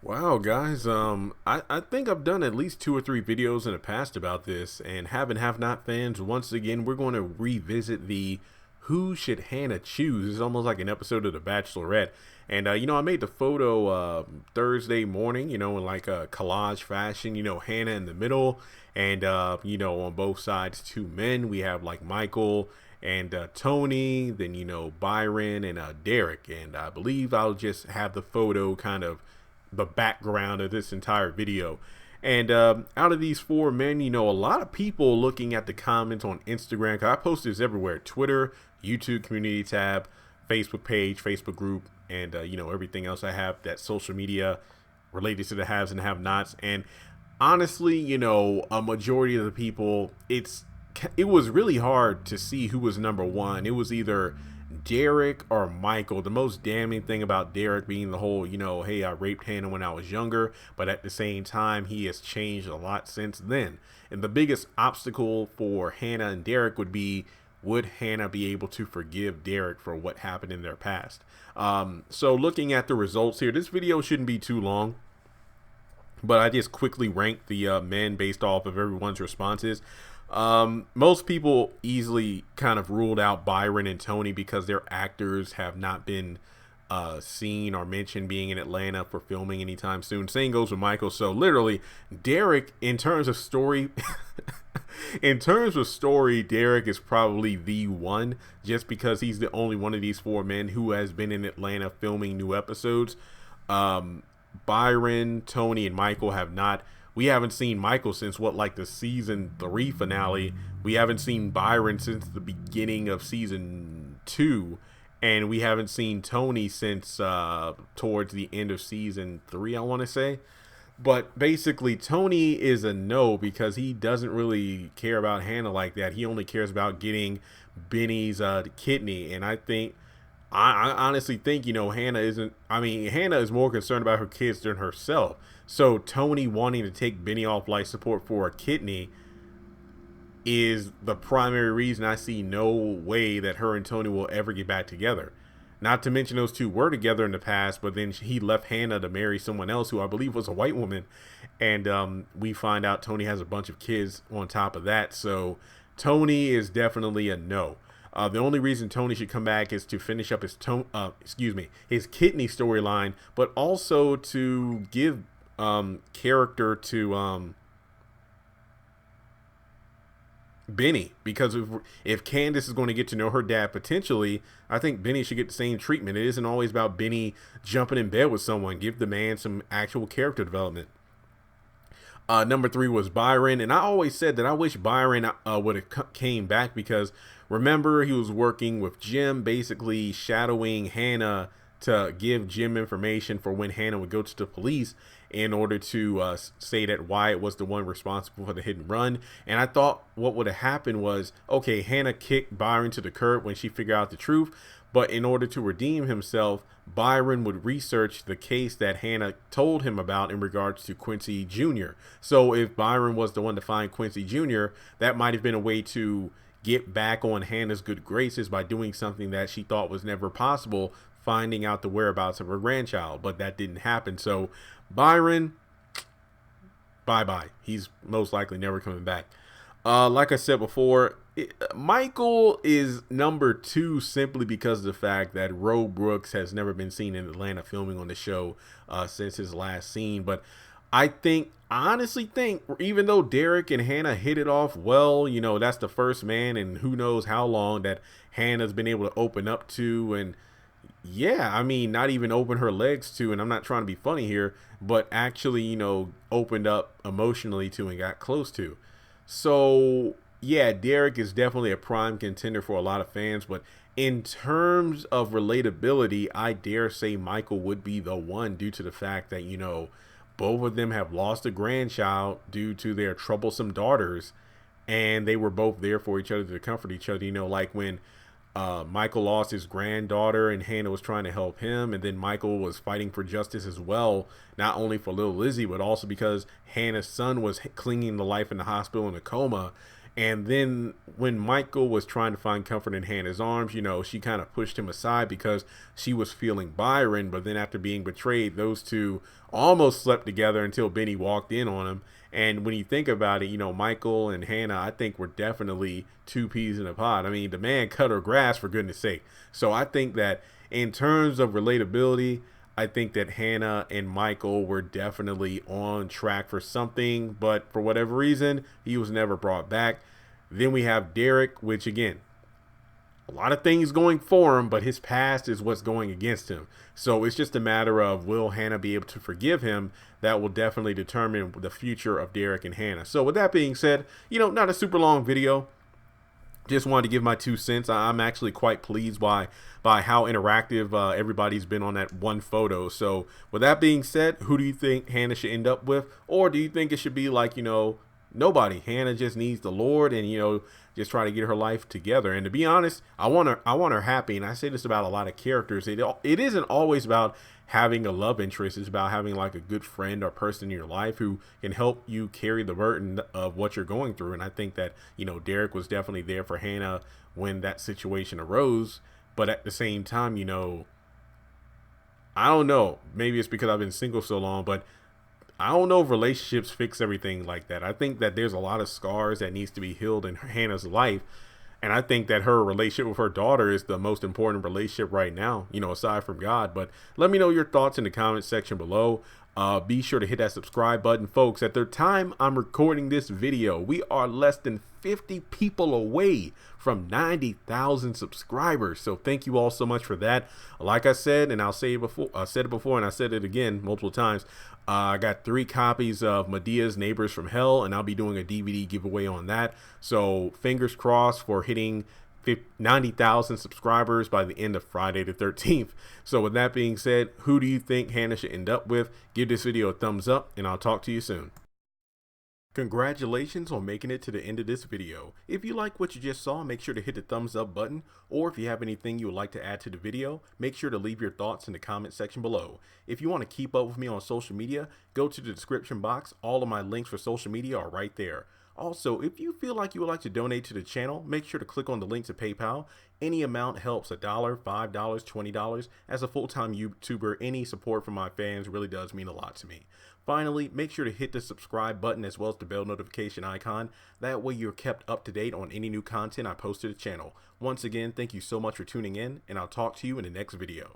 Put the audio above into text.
Wow, guys. I think I've done at least two or three videos in the past about this, and have not fans. Once again, we're going to revisit the who should Hannah choose. It's almost like an episode of The Bachelorette. And I made the photo Thursday morning. In like a collage fashion. Hannah in the middle, and on both sides, two men. We have like Michael and Tony, then Byron and Derek. And I believe I'll just have the photo kind of the background of this entire video. And out of these four men, a lot of people looking at the comments on Instagram, because I post this everywhere: Twitter, YouTube community tab, Facebook page, Facebook group, and everything else I have that social media related to the haves and have-nots. And honestly, a majority of the people, it was really hard to see who was number one. It was either Derek or Michael. The most damning thing about Derek being the whole, hey, I raped Hannah when I was younger, but at the same time, he has changed a lot since then. And the biggest obstacle for Hannah and Derek would Hannah be able to forgive Derek for what happened in their past? So looking at the results here, this video shouldn't be too long, but I just quickly ranked the men based off of everyone's responses. Most people easily kind of ruled out Byron and Tony because their actors have not been seen or mentioned being in Atlanta for filming anytime soon. Same goes with Michael. So literally, Derek, in terms of story, Derek is probably the one, just because he's the only one of these four men who has been in Atlanta filming new episodes. Byron, Tony, and Michael have not. We haven't seen Michael since like the season 3 finale. We haven't seen Byron since the beginning of season 2, and we haven't seen Tony since towards the end of season 3, I want to say. But basically, Tony is a no because he doesn't really care about Hannah like that. He only cares about getting Benny's kidney, and I honestly think, Hannah isn't. I mean, Hannah is more concerned about her kids than herself. So Tony wanting to take Benny off life support for a kidney is the primary reason I see no way that her and Tony will ever get back together. Not to mention those two were together in the past, but then he left Hannah to marry someone else who I believe was a white woman. And we find out Tony has a bunch of kids on top of that. So Tony is definitely a no. The only reason Tony should come back is to finish up his his kidney storyline, but also to give character to Benny, because if Candace is going to get to know her dad potentially, I think Benny should get the same treatment. It isn't always about Benny jumping in bed with someone. Give the man some actual character development. Number 3 was Byron, and I always said that I wish Byron would have came back, because remember, he was working with Jim, basically shadowing Hannah to give Jim information for when Hannah would go to the police in order to say that Wyatt was the one responsible for the hit and run. And I thought what would have happened was, okay, Hannah kicked Byron to the curb when she figured out the truth, but in order to redeem himself, Byron would research the case that Hannah told him about in regards to Quincy Jr. So if Byron was the one to find Quincy Jr., that might have been a way to get back on Hannah's good graces by doing something that she thought was never possible, finding out the whereabouts of her grandchild. But that didn't happen. So Byron, bye-bye. He's most likely never coming back. Like I said before, Michael is number 2 simply because of the fact that Roe Brooks has never been seen in Atlanta filming on the show since his last scene. But I honestly think, even though Derek and Hannah hit it off well, that's the first man and who knows how long that Hannah's been able to open up to, and yeah, I mean, not even open her legs to, and I'm not trying to be funny here, but actually, opened up emotionally to and got close to. So yeah, Derek is definitely a prime contender for a lot of fans, but in terms of relatability, I dare say Michael would be the one, due to the fact that, both of them have lost a grandchild due to their troublesome daughters, and they were both there for each other to comfort each other. Like when Michael lost his granddaughter and Hannah was trying to help him, and then Michael was fighting for justice as well, not only for little Lizzie, but also because Hannah's son was clinging to life in the hospital in a coma. And then when Michael was trying to find comfort in Hannah's arms, she kind of pushed him aside because she was feeling Byron. But then after being betrayed, those two almost slept together until Benny walked in on him. And when you think about it, Michael and Hanna, I think were definitely two peas in a pod. I mean, the man cut her grass, for goodness sake. So I think that in terms of relatability, I think that Hanna and Michael were definitely on track for something, but for whatever reason, he was never brought back. Then we have Derek, which again, a lot of things going for him, but his past is what's going against him. So it's just a matter of, will Hanna be able to forgive him? That will definitely determine the future of Derek and Hanna. So with that being said, not a super long video. Just wanted to give my 2 cents. I'm actually quite pleased by how interactive everybody's been on that one photo. So with that being said, who do you think Hanna should end up with? Or do you think it should be like, nobody? Hanna just needs the Lord and, just try to get her life together. And to be honest, I want her happy. And I say this about a lot of characters. It isn't always about having a love interest. It's about having like a good friend or person in your life who can help you carry the burden of what you're going through. And I think that, Derek was definitely there for Hanna when that situation arose. But at the same time, I don't know. Maybe it's because I've been single so long, but I don't know if relationships fix everything like that. I think that there's a lot of scars that needs to be healed in Hannah's life. And I think that her relationship with her daughter is the most important relationship right now, aside from God. But let me know your thoughts in the comment section below. Be sure to hit that subscribe button, folks. At the time I'm recording this video, we are less than 50 people away from 90,000 subscribers. So thank you all so much for that. Like I said, and I said it before and I said it again multiple times. I got 3 copies of Medea's Neighbors from Hell, and I'll be doing a DVD giveaway on that. So fingers crossed for hitting 90,000 subscribers by the end of Friday the 13th. So with that being said, who do you think Hanna should end up with? Give this video a thumbs up, and I'll talk to you soon. Congratulations on making it to the end of this video. If you like what you just saw, make sure to hit the thumbs up button, or if you have anything you would like to add to the video, make sure to leave your thoughts in the comment section below. If you want to keep up with me on social media, go to the description box. All of my links for social media are right there. Also, if you feel like you would like to donate to the channel, make sure to click on the link to PayPal. Any amount helps. $1, $5, $20. As a full-time YouTuber, any support from my fans really does mean a lot to me. Finally, make sure to hit the subscribe button as well as the bell notification icon. That way you're kept up to date on any new content I post to the channel. Once again, thank you so much for tuning in, and I'll talk to you in the next video.